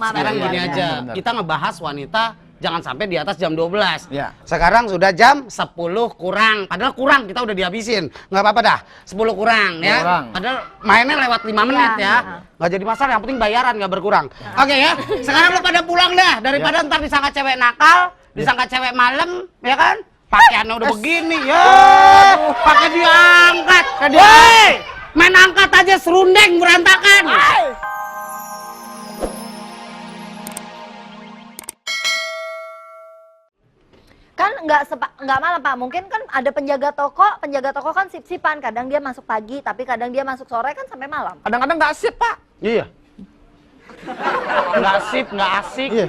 Sekarang gini Iya, aja, benar. kita ngebahas wanita jangan sampai di atas jam 12. Ya. Sekarang sudah jam 10 kurang. Padahal kurang, kita udah dihabisin. Nggak apa-apa dah, 10 kurang ya. Kurang. Padahal mainnya lewat 5 menit ya. Nggak jadi masalah, yang penting bayaran nggak berkurang. Oke ya, sekarang lu pada pulang dah. Daripada ntar disangka cewek nakal, disangka cewek malam, ya kan? Pakaiannya udah begini, ya. Pakai diangkat. Woi, main angkat aja serundeng berantakan. Kan nggak malam Pak, mungkin kan ada penjaga toko kan sip-sipan, kadang dia masuk pagi, tapi kadang dia masuk sore kan sampai malam. Kadang-kadang nggak sip, Pak. Iya. Nggak sip, nggak asik. Iya.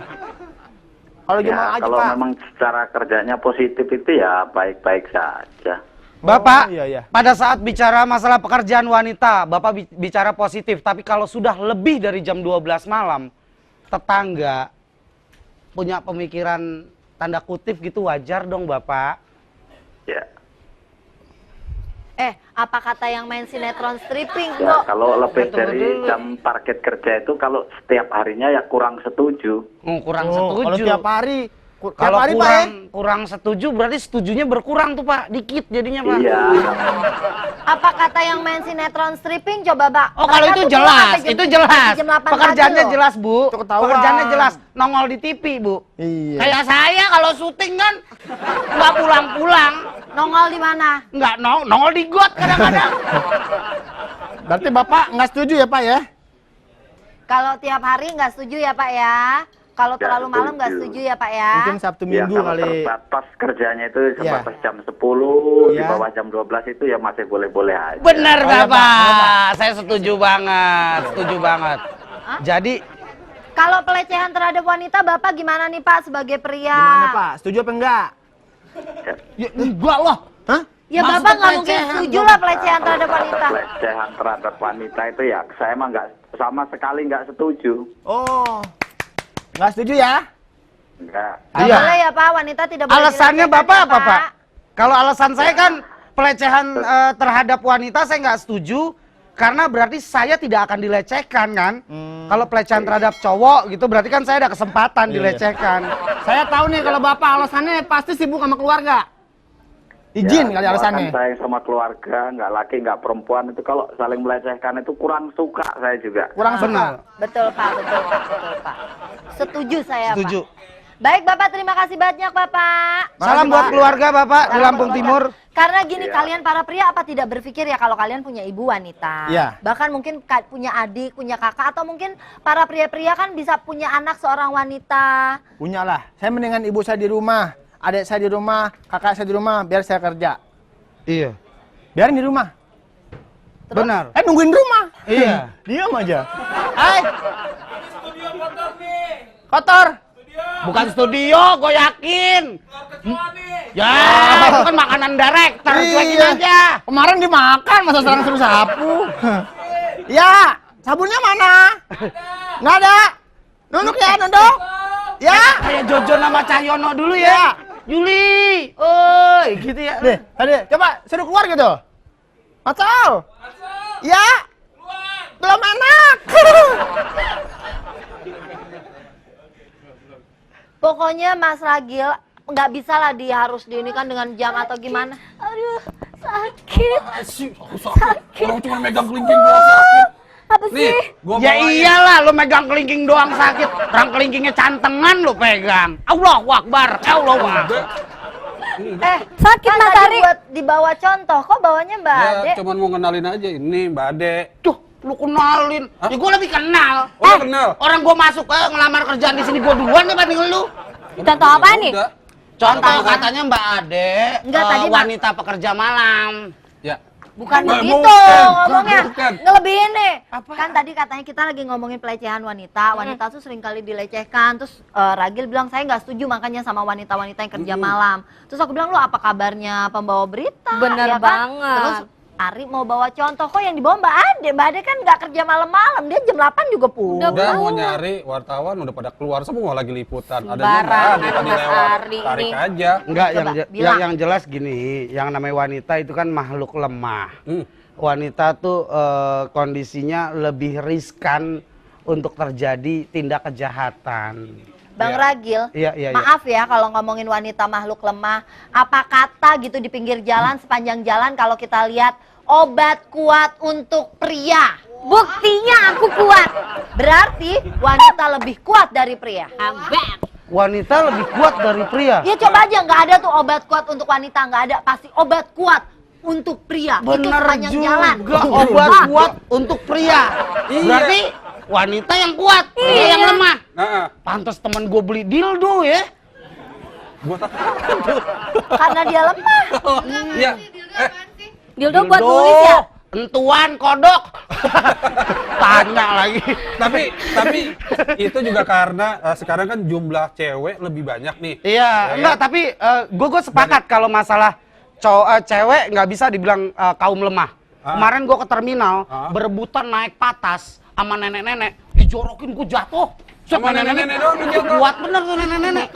Kalau gimana aja, kalau Pak? memang secara kerjanya positif itu ya baik-baik saja. Bapak, iya. pada saat bicara masalah pekerjaan wanita, Bapak bicara positif, tapi kalau sudah lebih dari jam 12 malam, tetangga punya pemikiran tanda kutip gitu wajar dong Bapak. Ya. Apa kata yang main sinetron stripping Ya, kok? kalau lebih Tunggu dari dulu. jam target kerja itu kalau setiap harinya ya kurang setuju. Kurang Oh, setuju. kalau tiap hari, tiap Kalau hari, Pak, ya? kurang setuju berarti setujunya berkurang tuh Pak, dikit jadinya Pak. Iya. Apa kata yang main sinetron stripping coba Pak? Oh kalau Mereka itu tuh pulang jelas, sampai jam- itu jelas. jam 8 Pekerjaannya pagi loh. jelas Bu, Itu ketahuan. pekerjaannya jelas, nongol di TV Bu. Iya. Kayak saya kalau syuting kan nggak pulang-pulang, Nongol di mana? nggak nongol di got kadang-kadang. Berarti Bapak nggak setuju ya, Pak, ya? Kalau tiap hari nggak setuju ya Pak ya? Kalau Nggak terlalu malam nggak setuju. setuju ya Pak ya? Mungkin Sabtu Ya Minggu kalau kali. terbatas kerjanya itu sebatas jam 10, di Iya. bawah jam 12 itu ya masih boleh-boleh aja. Bener Oh, iya, Bapak, Pak. saya setuju banget, setuju banget. Jadi Kalau pelecehan terhadap wanita Bapak gimana nih Pak sebagai pria? Gimana, Pak? Setuju apa enggak? ya enggak lah. Hah? Ya Maksudnya Bapak nggak mungkin pelecehan setuju dong. lah pelecehan terhadap wanita. Pelecehan terhadap wanita itu ya saya emang nggak sama sekali nggak setuju. Oh. Nggak setuju ya? Enggak. Nggak Iya. boleh ya Pak, wanita tidak boleh Alasannya dilecehkan Bapak ya, apa Pak? Kalau alasan saya kan pelecehan terhadap wanita saya nggak setuju karena berarti saya tidak akan dilecehkan kan. Kalau pelecehan terhadap cowok gitu berarti kan saya ada kesempatan Iya. dilecehkan. Saya tahu nih kalau Bapak alasannya pasti sibuk sama keluarga. Izin Ya, kali kalau alasannya. kan sayang sama keluarga, nggak laki nggak perempuan itu kalau saling melecehkan itu kurang suka saya juga. Kurang suka. Benar. Betul Pak, betul Pak, betul Pak. Setuju saya Setuju. Pak. Baik Bapak, terima kasih banyak Bapak. Salam Makasih, buat Pak. keluarga Bapak di Salam Lampung buat Timur. keluarga. Karena gini, Iya. kalian para pria apa tidak berpikir ya kalau kalian punya ibu wanita? Iya. Bahkan mungkin punya adik, punya kakak, atau mungkin para pria-pria kan bisa punya anak seorang wanita. Punya lah. Saya mendingan ibu saya di rumah, adik saya di rumah, kakak saya di rumah, biar saya kerja. Iya. Biarin di rumah. Benar. Nungguin rumah. Iya. Diam aja. Hai. Kotor. Bukan studio, gue yakin. Ya, itu kan makanan director, cuekin Iya. aja. Kemarin dimakan, masa sekarang suruh sapu. Ya, sabunnya mana? Nggak ada. Nunduk ya, nunduk. Ya. Kayak Jojo nama Cahyono dulu ya. Juli, oi, gitu ya. Nih, tadi coba suruh keluar gitu. Macau. Ya. Belum enak. Pokoknya Mas Ragil nggak bisa lah dia harus diinikan dengan jam atau gimana. Aduh, sakit. Orang cuma megang kelingking doang sakit. Apa Nih, sih? gua Ya bawain. iyalah, lo megang kelingking doang sakit. Orang kelingkingnya cantengan lo pegang. Allahu Akbar, Allahu Akbar. Sakit kan Mas Ari. Buat dibawa contoh, kok bawanya Mbak Ade? Ya, cuman mau kenalin aja ini Mbak Ade. Tuh, lu kenalin. Ya gue lebih kenal. Oh, lu kenal? Orang gue masuk ngelamar kerjaan di sini gue duluan dibanding lu. Contoh apa nih? Udah. Contoh katanya Mbak Ade, Enggak, tadi Mbak- wanita pekerja malam. Ya. Bukan Bukan, begitu bukan, ngomongnya. bukan. Ngelebihin nih. Apa? Kan tadi katanya kita lagi ngomongin pelecehan wanita. Wanita tuh sering kali dilecehkan. Terus Ragil bilang saya nggak setuju makanya sama wanita-wanita yang kerja malam. Terus aku bilang lu apa kabarnya pembawa berita? Bener ya kan? banget. Terus Ari mau bawa contoh, kok yang dibawa Mbak Ade? Mbak Ade kan nggak kerja malam-malam, dia jam 8 juga pulang. Udah mau nyari wartawan udah pada keluar semua lagi liputan. Adanya Sembarang Mbak Ade ada tadi Mas lewat. Ari Tarik nih. aja. Enggak, Coba, bilang. yang jelas gini, yang namanya wanita itu kan makhluk lemah. Hmm. Wanita tuh kondisinya lebih riskan untuk terjadi tindak kejahatan. Bang Iya. Ragil, Iya, iya, iya. maaf ya kalau ngomongin wanita makhluk lemah. Apa kata gitu di pinggir jalan, sepanjang jalan kalau kita lihat obat kuat untuk pria. Buktinya aku kuat. Berarti wanita lebih kuat dari pria. Wanita lebih kuat dari pria. Ya coba aja, nggak ada tuh obat kuat untuk wanita, nggak ada. Pasti obat kuat untuk pria. Itu Bener sepanjang juga, jalan. obat Ah. kuat untuk pria. Iya. Berarti wanita yang kuat, pria yang lemah. Nah, Pantes temen gue beli dildo ya. buat apa? Karena dia lemah. Iya. Dildo buat nulis ya? Entuan kodok. Tanya lagi. Tapi itu juga karena sekarang kan jumlah cewek lebih banyak nih. Iya, enggak, tapi gue sepakat kalau masalah cewek nggak bisa dibilang kaum lemah. Kemarin gue ke terminal, berebutan naik patas sama nenek-nenek, dijorokin gue jatuh. Sama nenek-nenek doang lu jatuh? Kuat bener tuh nenek-nenek.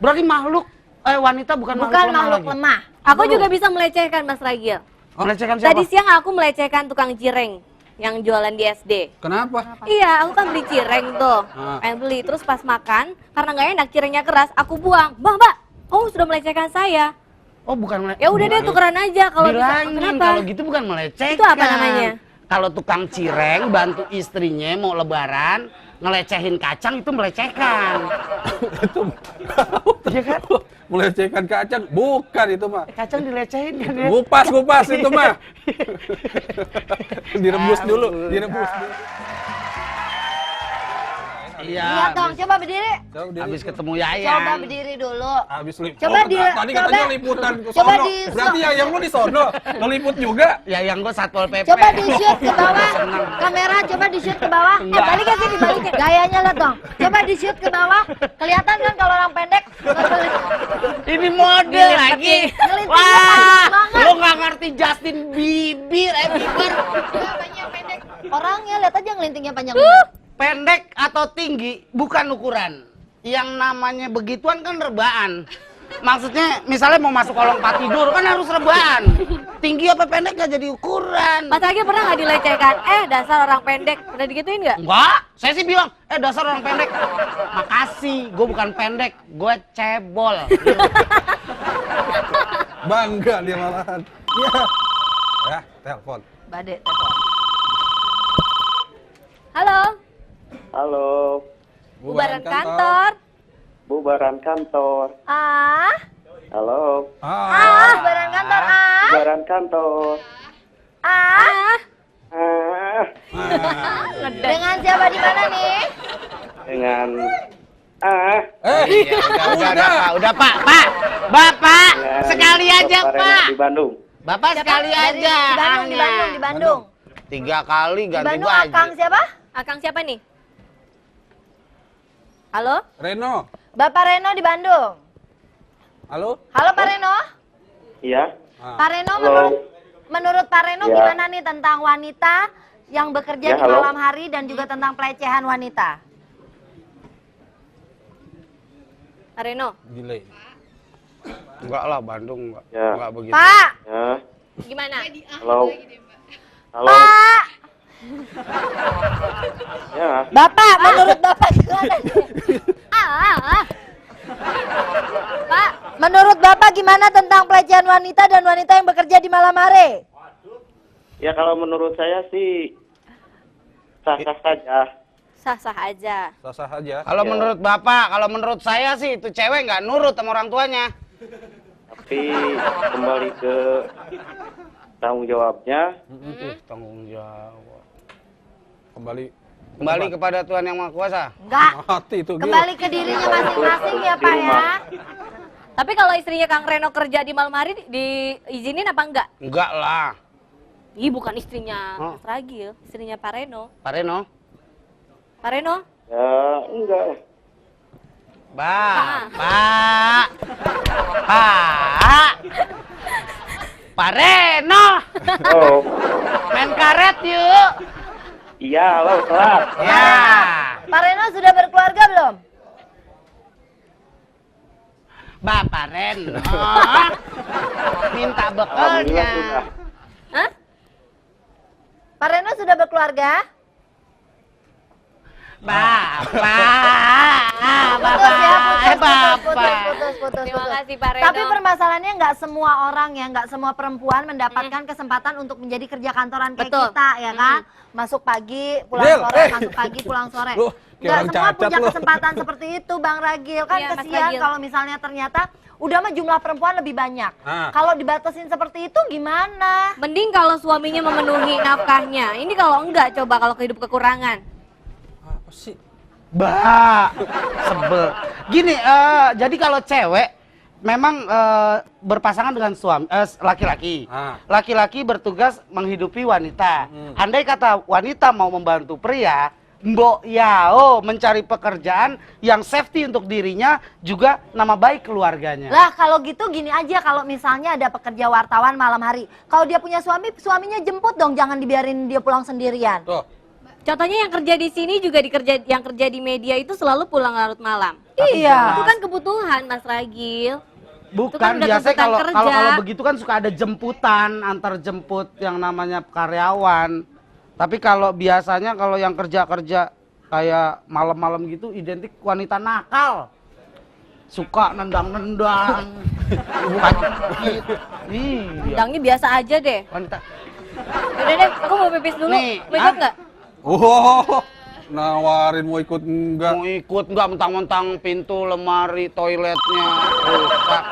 Berarti makhluk, wanita bukan Bukan makhluk makhluk lagi. lemah. Aku juga bisa melecehkan Mas Ragil. Melecehkan siapa? Tadi siang aku melecehkan tukang cireng yang jualan di SD. Kenapa? Iya, aku kan beli cireng tuh. Pengen beli, terus pas makan, karena nggak enak cirengnya keras, aku buang. Mbak, oh sudah melecehkan saya. Oh, bukan melecehkan. Ya udah deh tukeran aja kalau bisa. Bilangin, Kenapa? kalau gitu bukan melecehkan. Itu apa namanya? Kalau tukang cireng bantu istrinya mau lebaran, ngelecehin kacang itu melecehkan. Iya kan? Melecehkan kacang? Bukan itu mah. Kacang dilecehin kan ya? Ngupas itu mah. Direbus dulu, direbus dulu. Iya. Lihat dong, coba berdiri. Habis ketemu Yayan. Coba berdiri dulu. Habis liput. Coba tadi katanya liputan ke coba sono. di Berarti yang lu di sono, lu liput juga. Yayan gue Satpol PP. Coba di shoot ke bawah. Seneng. Kamera coba di shoot ke bawah. Balik ke sini, balik. Gayanya lihat dong. Coba di shoot ke bawah. Kelihatan kan kalau orang pendek? Ini model Dilipat lagi. nih. Ngelintingnya Wah, panjang banget. lu nggak ngerti Justin Bieber, Bieber. Orangnya lihat aja ngelintingnya panjang banget. Pendek atau tinggi bukan ukuran. Yang namanya begituan kan rebaan. Maksudnya misalnya mau masuk kolong tempat tidur kan harus rebaan. Tinggi apa pendek gak jadi ukuran. Mas Ragil pernah nggak dilecehkan? Dasar orang pendek. Pernah digituin nggak? Enggak, saya sih bilang, dasar orang pendek. Makasih, gue bukan pendek, gue cebol. Bangga dia malahan. Iya. Ya, telepon. Badek telepon. Halo, Halo, bubaran kantor. bubaran kantor. Ah, Halo, bubaran kantor ah. bubaran kantor. Ah, Ah, dengan siapa di mana nih? dengan Udah Pak, Bapak, dengan sekali aja Bapak Reno Pak. di Bandung. Bapak sekali Dari- aja. Di Bandung, di ahnya. Bandung, di Bandung. 3 kali Di ganti Bandung baju. Akang siapa? Akang siapa nih? Halo? Reno. Bapak Reno di Bandung. Halo? Halo Pak Reno. Iya, Pak Reno, Halo. menurut Pak Reno Ya. gimana nih tentang wanita yang bekerja Ya, di halo. malam hari dan juga tentang pelecehan wanita? Reno, Delay. Enggak lah, Bandung enggak. Ya. Enggak begitu. Pak, ya, gimana? halo, halo, Pak, ya, Bapak, menurut Bapak gimana nih? Pak, menurut Bapak gimana tentang pelecehan wanita dan wanita yang bekerja di malam hari? ya kalau menurut saya sih sah-sah saja. Sah-sah aja. Sah-sah aja. Kalau Ya. menurut Bapak, kalau menurut saya sih itu cewek nggak nurut sama orang tuanya. Tapi kembali ke tanggung jawabnya, Tanggung jawab. Kembali kepada Tuhan Yang Maha Kuasa. Enggak, mati itu Gil. kembali ke dirinya masing-masing ya Pak ya. Tapi kalau istrinya Kang Reno kerja di malam hari diizinin apa enggak? Enggak lah. Ih, bukan istrinya Oh. Mas Ragil, istrinya Pak Reno. Pak Reno. Pak Reno? ya enggak. Pak. Pak Reno. Oh, Main karet yuk. iya, halo, telat. Ya. Pak Reno sudah berkeluarga belum? Bapak Reno. Minta Alhamdulillah bekalnya. sudah. Hah? Pak Reno sudah berkeluarga? Putus. Terima kasih Pak Reno. Tapi permasalahannya nggak semua orang ya, nggak semua perempuan mendapatkan kesempatan untuk menjadi kerja kantoran kayak Betul. kita ya kan. Masuk pagi, pulang Gil, sore, masuk pagi, pulang sore. Lu kayak Nggak orang semua cacat punya lu. kesempatan seperti itu Bang Ragil. Kan Iya, Mas kesian Ragil. kalau misalnya ternyata udah mah jumlah perempuan lebih banyak. Ah. Kalau dibatasin seperti itu gimana? Mending kalau suaminya memenuhi nafkahnya. Ini kalau enggak, coba kalau hidup kekurangan. Apa sih? Sebel. Gini, jadi kalau cewek memang berpasangan dengan suami laki-laki. Ah. Laki-laki bertugas menghidupi wanita. Andai kata wanita mau membantu pria, mbok yao mencari pekerjaan yang safety untuk dirinya juga nama baik keluarganya. Lah kalau gitu gini aja, kalau misalnya ada pekerja wartawan malam hari, kalau dia punya suami, suaminya jemput dong, jangan dibiarin dia pulang sendirian. Tuh. Contohnya yang kerja di sini juga yang kerja di media itu selalu pulang larut malam. Iya. Itu kan kebutuhan Mas Ragil. Itu Bukan, kan udah biasanya tuntutan kalau kerja. kalau begitu kan suka ada jemputan, antar jemput yang namanya karyawan. Tapi kalau biasanya kalau yang kerja-kerja kayak malam-malam gitu identik wanita nakal. Suka nendang-nendang. Iya. Bidangnya biasa aja deh. Wanita. Udah deh, aku mau pipis dulu. Nih, Mau ikut ah. nggak? Oh, nawarin mau ikut enggak? Mau ikut nggak mentang-mentang pintu lemari toiletnya rusak.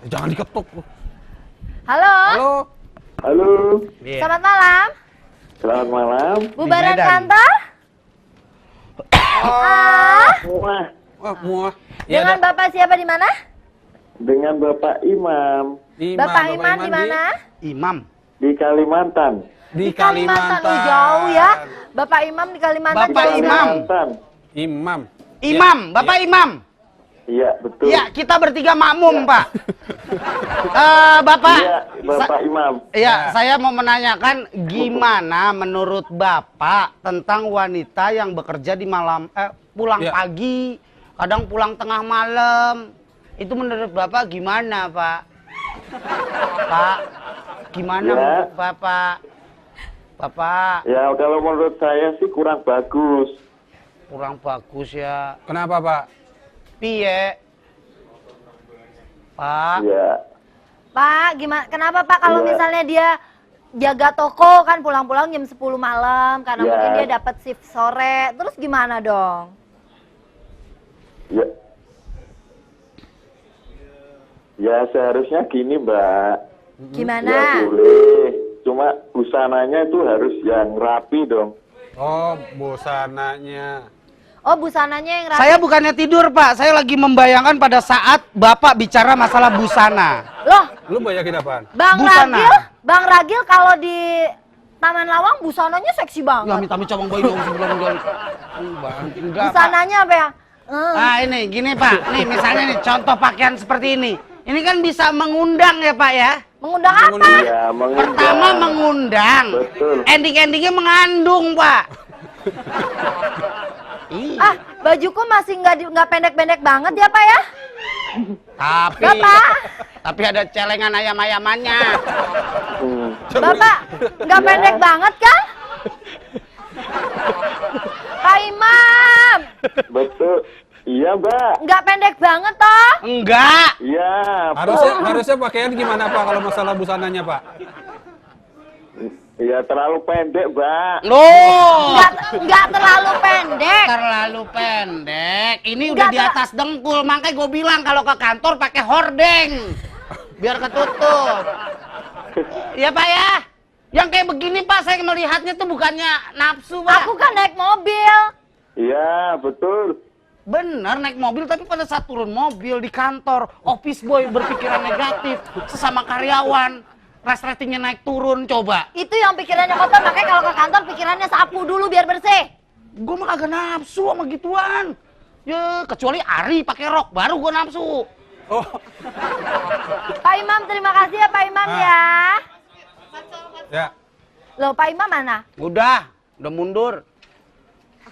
Jangan diketuk. Halo, Halo. Halo, selamat malam. selamat malam. Bubaran Medan. kantor? Wah, Wah, muah. Iya, Dengan ada. Bapak siapa di mana? dengan Bapak Imam Bapak Iman di mana? Imam. di Kalimantan. Di Oh, jauh ya. Bapak Imam di Kalimantan. Bapak jauh. Imam. Kalimantan. Imam. Imam, Bapak Imam. Iya, betul. Iya, kita bertiga makmum, Pak. Bapak. Iya, Bapak Imam. Iya, saya mau menanyakan gimana menurut Bapak tentang wanita yang bekerja di malam pulang Iya. pagi, kadang pulang tengah malam. Itu menurut Bapak gimana, Pak? Pak, gimana Ya. menurut Bapak? Bapak, Ya, kalau menurut saya sih kurang bagus. kurang bagus ya. Kenapa, Pak? Piye? Pak, Ya, Pak, gimana? Kenapa Pak kalau Iya. misalnya dia jaga toko kan pulang-pulang jam 10 malam karena Iya. mungkin dia dapat shift sore. Terus gimana dong? ya. Ya, seharusnya gini, Mbak. Gimana? Ya boleh. Cuma busananya itu harus yang rapi dong. Oh, busananya. Oh, busananya yang rapi. saya bukannya tidur, Pak. Saya lagi membayangkan pada saat Bapak bicara masalah busana. Loh, Lu bayangin apaan? Bang Busana. Ragil, Bang Ragil kalau di Taman Lawang busananya seksi Ya, banget. minta cabang bayi dong sebelum dia. Enggak, Pak. Busananya apa ya? Nah, ini gini, Pak. Nih, misalnya nih contoh pakaian seperti ini. Ini kan bisa mengundang ya, Pak ya. Mengundang apa? Iya, mengundang. Pertama mengundang. Betul. Ending-endingnya mengandung, Pak. Ah, bajuku masih nggak pendek-pendek banget ya Pak ya? Tapi Bapak, tapi ada celengan ayam-ayamannya. Bapak nggak pendek banget kan? Pak Imam, Betul. Iya, Mbak. nggak pendek banget toh? Enggak. Iya. Harusnya pakaian gimana, Pak, kalau masalah busananya, Pak? Iya, terlalu pendek, Mbak. Loh. Nggak terlalu pendek. Terlalu pendek. Ini Enggak, udah di Pak. atas dengkul. Makanya gue bilang kalau ke kantor pakai hordeng. Biar ketutup. Iya, Pak ya. Yang kayak begini, Pak, saya melihatnya tuh bukannya nafsu, Pak. Aku kan naik mobil. Iya, betul. Bener, naik mobil, tapi pada saat turun mobil di kantor, office boy berpikiran negatif, sesama karyawan, ratingnya naik turun, coba. Itu yang pikirannya kotor, makanya kalau ke kantor pikirannya sapu dulu biar bersih. Gue mah kagak nafsu sama gituan. Ya, kecuali Ari pakai rok, baru gue nafsu. Oh, Pak Imam, terima kasih ya Pak Imam ya. ya. Loh, Pak Imam mana? Udah mundur.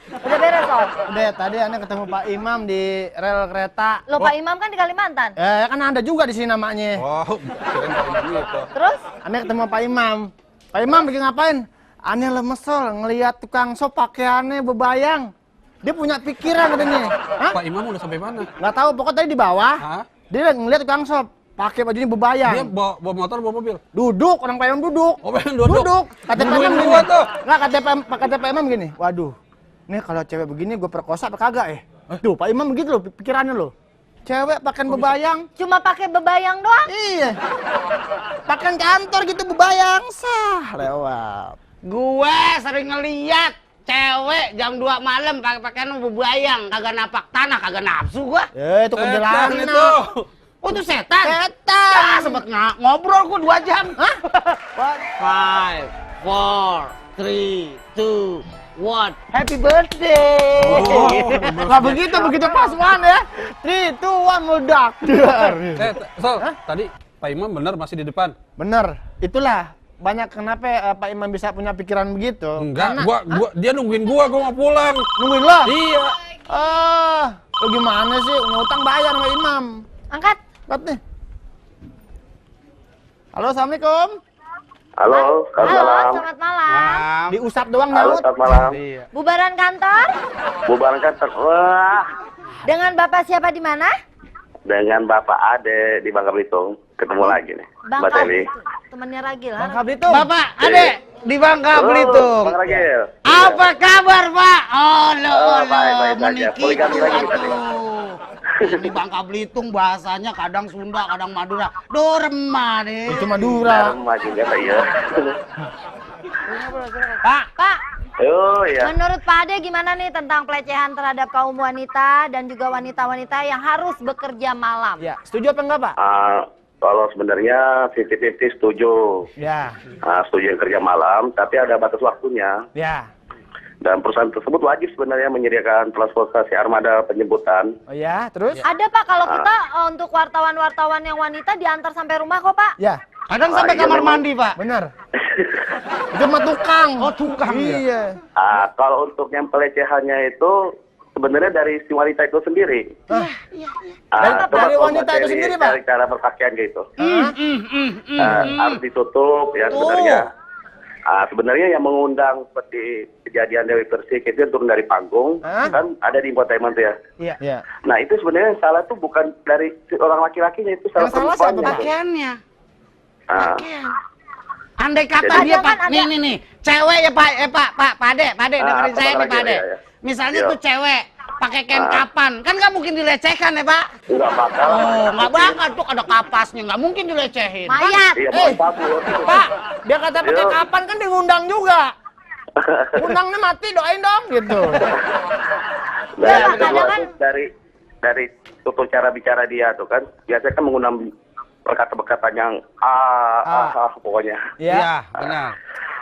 Udah beres loh. Udah, tadi Anda ketemu Pak Imam di rel kereta. Loh, Pak Imam kan di Kalimantan. Kan Anda juga di sini namanya. Oh, kirain Pak Imam gitu. Terus? Anda ketemu Pak Imam. Pak Imam bikin ngapain? Aneh lemes Sol, ngelihat tukang sop pakaiannya bebayang. Dia punya pikiran katanya. Hah? Pak Imam udah sampai mana? Nggak tahu, pokoknya tadi di bawah. Hah? Dia ngelihat tukang sop pakai bajunya bebayang. Dia bawa motor, bawa mobil. Duduk, orang Pak Imam duduk. Oh, pengen duduk. Kata Pak Nungguin Imam gua gini. tuh. Nggak, kata Pak Imam gini. Waduh, nih kalau cewek begini gue perkosa apa kagak ya? Tuh, Pak Imam begitu loh pikirannya loh. Cewek pakaian bebayang. Cuma pakai bebayang doang. Iya. Pakaian kantor gitu bebayang. Sah, lewat. Gue sering ngeliat cewek jam 2 malam pakai pakaian bebayang, kagak napak tanah, kagak nafsu gua. Itu Setan kuntilanak. itu. Oh, itu setan. Setan. Ya, sempet ngobrol gua 2 jam. Hah? 5, 4, 3, 2, 1. Happy birthday. Nggak begitu pas one ya. 3, 2, 1 meledak. Sol, tadi Pak Imam benar masih di depan. Bener, itulah banyak kenapa Pak Imam bisa punya pikiran begitu. Enggak, dia nungguin gua mau pulang. Nungguin lo? Iya. Lo gimana sih? Ngutang bayar sama Imam. Angkat. Lihat nih. Halo, Assalamualaikum. Halo, selamat Halo, malam. selamat malam. Diusap doang Halo, nyaut. selamat malam. Bubaran kantor? Bubaran kantor. Wah, Dengan Bapak siapa di mana? dengan Bapak Ade di Bangka Belitung. Ketemu lagi nih, Bang Mbak Teli. Temannya Ragil. Bangka Belitung. Bapak, Adek di Bangka Belitung. Bang Ragil. Apa kabar, Pak? Oh, lo, baik aja. meniki Poligami itu, lagi kita nih. aduh. Di Bangka Belitung bahasanya kadang Sunda, kadang Madura. Dorema deh. Itu Madura. Sama juga, Pak, iya. Pak, Pak, Oh, iya. menurut Pak Ade gimana nih tentang pelecehan terhadap kaum wanita dan juga wanita-wanita yang harus bekerja malam? Ya, setuju apa enggak, Pak? Kalau sebenarnya 50-50 setuju. Ya. Setuju yang kerja malam, tapi ada batas waktunya. Ya. Dan perusahaan tersebut wajib sebenarnya menyediakan transportasi armada penjemputan. Oh ya, terus? Ada Pak, kalau kita untuk wartawan-wartawan yang wanita diantar sampai rumah kok Pak. Ya, kadang sampai iya, kamar memang. mandi, Pak. benar. Itu mah tukang. Oh, tukang ya? Iya. Kalau untuk yang pelecehannya itu sebenarnya dari si wanita itu sendiri. Dari wanita itu sendiri, Pak? Dari cara berpakaian gitu. Hah? Harus ditutup ya sebenarnya. Sebenarnya yang mengundang seperti kejadian Dewi Persik itu yang turun dari panggung, kan ada di infotainment tuh ya. Iya. Iya. Nah itu sebenarnya yang salah tuh bukan dari si orang laki-lakinya, itu salah Yang salah siapa, perempuannya. Pak? Pakaiannya. Ah. Andai kata Jadi- dia, Ada kan, Pak, ada. nih, cewek ya, Pak Ade, dengerin apa saya nih, lagi, Pak Ade. ya. Misalnya Iya. tuh cewek pakai kain kapan, kan nggak mungkin dilecehkan ya, Pak? Nggak bakal. Oh, nggak bakal tuh ada kapasnya, nggak mungkin dilecehin. Mayat. Iya, mau kabur. Pak, dia kata pakai Iya. kapan kan diundang juga. Undangnya mati, doain dong gitu. Nah, Iya, yang Pak, kedua kadang tuh dari tutur cara bicara dia tuh kan, biasanya kan menggunakan perkataan yang pokoknya. Iya. benar.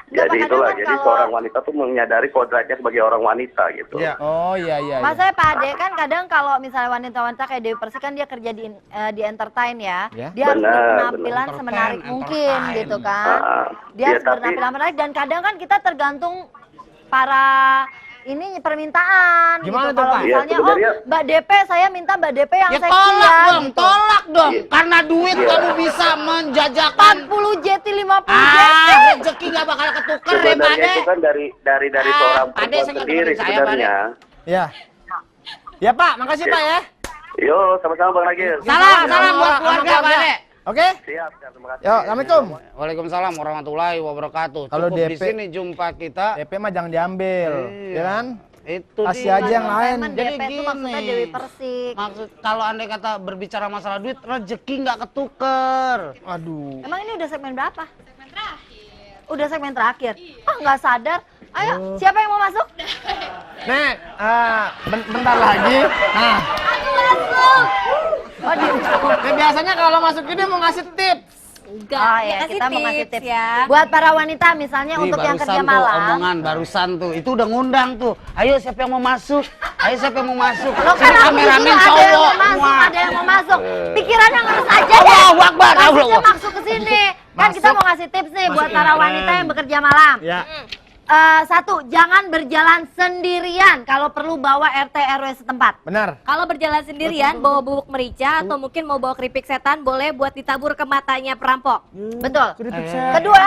Nggak, Jadi Pak, itulah, kadang kan jadi kalau- seorang wanita tuh menyadari kodratnya sebagai orang wanita gitu. Iya. Oh, iya iya. Maksudnya Pak Ade kan kadang kalau misalnya wanita-wanita kayak Dewi Persik kan dia kerja di entertain ya. Ya. Dia harus Benar, berpenampilan benar. semenarik Entertain, mungkin entertain. gitu kan. Dia Iya, harus tapi- berpenampilan menarik dan kadang kan kita tergantung para ini permintaan Gimana gitu. tuh, Kalau Pak? misalnya Iya, sebenarnya- Mbak DP saya minta Mbak DP yang Ya seksi tolak ya dong, gitu. tolak dong. Iya. Karena duit Iya. kamu bisa menjajakan. 40 JT 50 JT. Rezeki nggak bakal ketuker ya, Pak Sebenarnya Ade. itu kan dari seorang Pak Ade, perempuan saya nggak sendiri dengerin saya, sebenarnya. Ya. Ya, Pak, makasih, Pak ya. Yo, sama-sama Bang Ragil. Salam, Salam salam buat sama keluarga, Pak keluarga. Ade. Oke? Siap, terima kasih. Yo, Assalamualaikum. Waalaikumsalam warahmatullahi wabarakatuh. Kalau Cukup di DP sini jumpa kita. DP mah jangan diambil, Iya. ya kan? Itu Kasih dia. aja yang lain. Entertainment Jadi DP itu maksudnya gini. Dewi Persik. Maksud kalau andai kata berbicara masalah duit, rezeki nggak ketuker. Aduh. Emang ini udah segmen berapa? Segmen terakhir. Udah segmen terakhir? Nggak sadar. Ayo, siapa yang mau masuk? Nek, bentar lagi. Nah, Aku masuk. Oh, di biasanya kalau masuk ini mau ngasih tips. Enggak, Oh ya ya, kasih kita mau ngasih tips ya. Buat para wanita misalnya Nih, untuk yang barusan kerja tuh malam. omongan barusan tuh, itu udah ngundang tuh. Ayo siapa yang mau masuk? Ayo siapa yang mau masuk? Lo Sini kan aku kameramen disuruh ada yang cowok mau masuk, semua. ada yang mau masuk. Pikirannya ngurus aja ya. Allahu Akbar, Maksudnya Allah. masuk ke sini. Kan kita mau ngasih tips nih buat para wanita yang bekerja malam. Ya. Satu, jangan berjalan sendirian. Kalau perlu bawa RT RW setempat. Benar. Kalau berjalan sendirian, bawa bubuk merica atau mungkin mau bawa keripik setan, boleh buat ditabur ke matanya perampok. Betul. Keripik Kedua,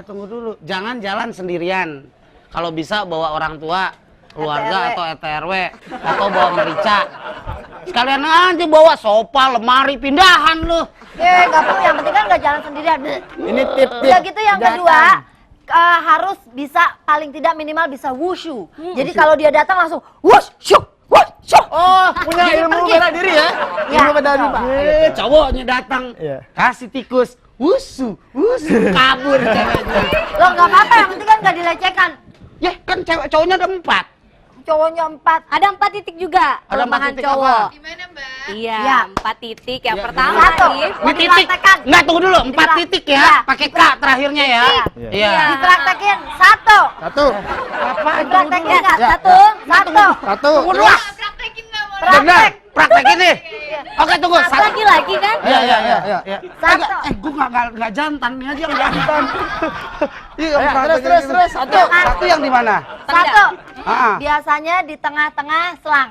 Tunggu dulu. Jangan jalan sendirian. Kalau bisa bawa orang tua, keluarga atau RT RW atau bawa merica. Sekalian aja bawa sofa, lemari, pindahan lu. nggak perlu. Yang penting kan nggak jalan sendirian. Ini tip. Udah gitu yang kedua, harus bisa paling tidak minimal bisa wushu. Jadi kalau dia datang langsung wush, syuk, wush, syuk. Oh, punya Jadi ilmu pergi. bela diri ya? Ya. Ilmu bela diri, Pak. Cowoknya datang, Iya. kasih tikus, wusu, kabur ceweknya. Loh nggak apa-apa, yang penting kan nggak dilecehkan. Ya kan cewek cowoknya ada 4. Cowoknya 4. Ada 4 titik juga Ada 4 kelemahan titik cowok. apa? Iya, Ya. 4 titik. Yang Ya, pertama Satu. nih, Mau Ini titik. dipraktekan. Enggak, tunggu dulu. 4 Diprak- titik Iya. ya. Pakai K terakhirnya ya. Iya. Iya. Dipraktekin. Satu. Satu. Dipraktekin nggak? Ya. Satu. Satu. Satu. Tunggu dulu. Benar. Praktek. Praktekin nih. Oke, tunggu. Satu. laki-laki kan? Iya, iya, iya. Satu. Gue nggak jantan nih aja yang jantan. Iya, Ayo, praktekin terus, gitu. terus. Satu. Satu yang di mana? Satu. Ah. Biasanya di tengah-tengah selang.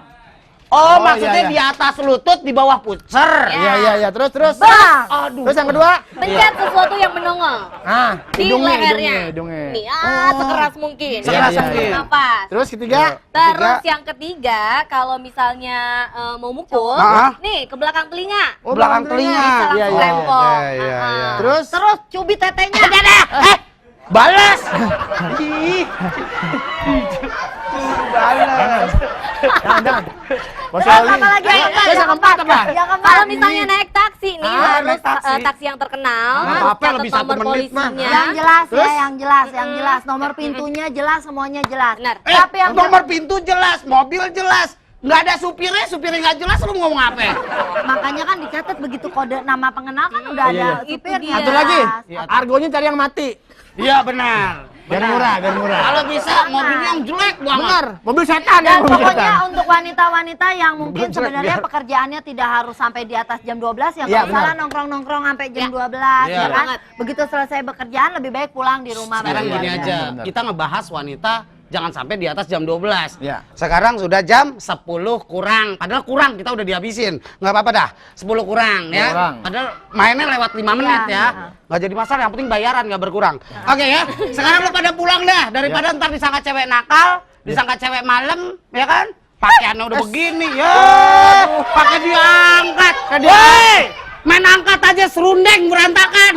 Oh, Oh, maksudnya iya, di atas lutut, di bawah pucer. Iya. Terus. Bang. Aduh. Terus yang kedua? Pencet sesuatu yang menongol Ah, di hidungnya, lehernya. hidungnya. Nih, sekeras mungkin. Sekeras Iya, mungkin. Napas. Terus ketiga? Terus yang ketiga, kalau misalnya mau mukul, Ah. nih ke belakang telinga. Oh, Belakang telinga. Bisa langsung Iya, iya. rempong. Iya. Terus? Terus cubit tetenya. Balas. Ih. Balas. Jangan. Bos Terus Oli. apa lagi? Terus yang keempat apa? Yang keempat. Kalau misalnya naik taksi nih harus naik taksi. taksi yang terkenal, Nggak harus apa-apa, catat lebih 1 nomor menit mah. polisinya. Yang jelas Terus? ya, yang jelas. Nomor pintunya jelas, semuanya jelas. Benar. Tapi yang Nomor pintu jelas, mobil jelas. Nggak ada supirnya nggak jelas, lu ngomong apa? makanya kan dicatat begitu kode nama pengenal kan udah ada Itu supirnya. dia. Satu lagi. Jelas. Argonya cari yang mati. Iya benar. Biar murah. Kalau bisa mobilnya yang jelek banget. Benar. Mobil setan ya, Dan mobil pokoknya setan. untuk wanita-wanita yang mungkin sebenarnya pekerjaannya tidak harus sampai di atas jam 12 ya, Iya, kalau salah benar. nongkrong-nongkrong sampai jam 12 Iya. ya kan. Begitu selesai bekerjaan lebih baik pulang di rumah Sekarang bareng gini keluarga. aja, Benar. kita ngebahas wanita jangan sampai di atas jam 12. Ya. Sekarang sudah jam 10 kurang. Padahal kurang, kita udah dihabisin. Nggak apa-apa dah, 10 kurang ya. Kurang. Padahal mainnya lewat 5 menit ya. Nggak jadi masalah, yang penting bayaran nggak berkurang. Oke ya, sekarang lu pada pulang dah. Daripada ntar disangka cewek nakal, disangka cewek malam, ya kan? Pakaiannya udah begini, ya. Pakai diangkat. Woi, main angkat aja serundeng berantakan.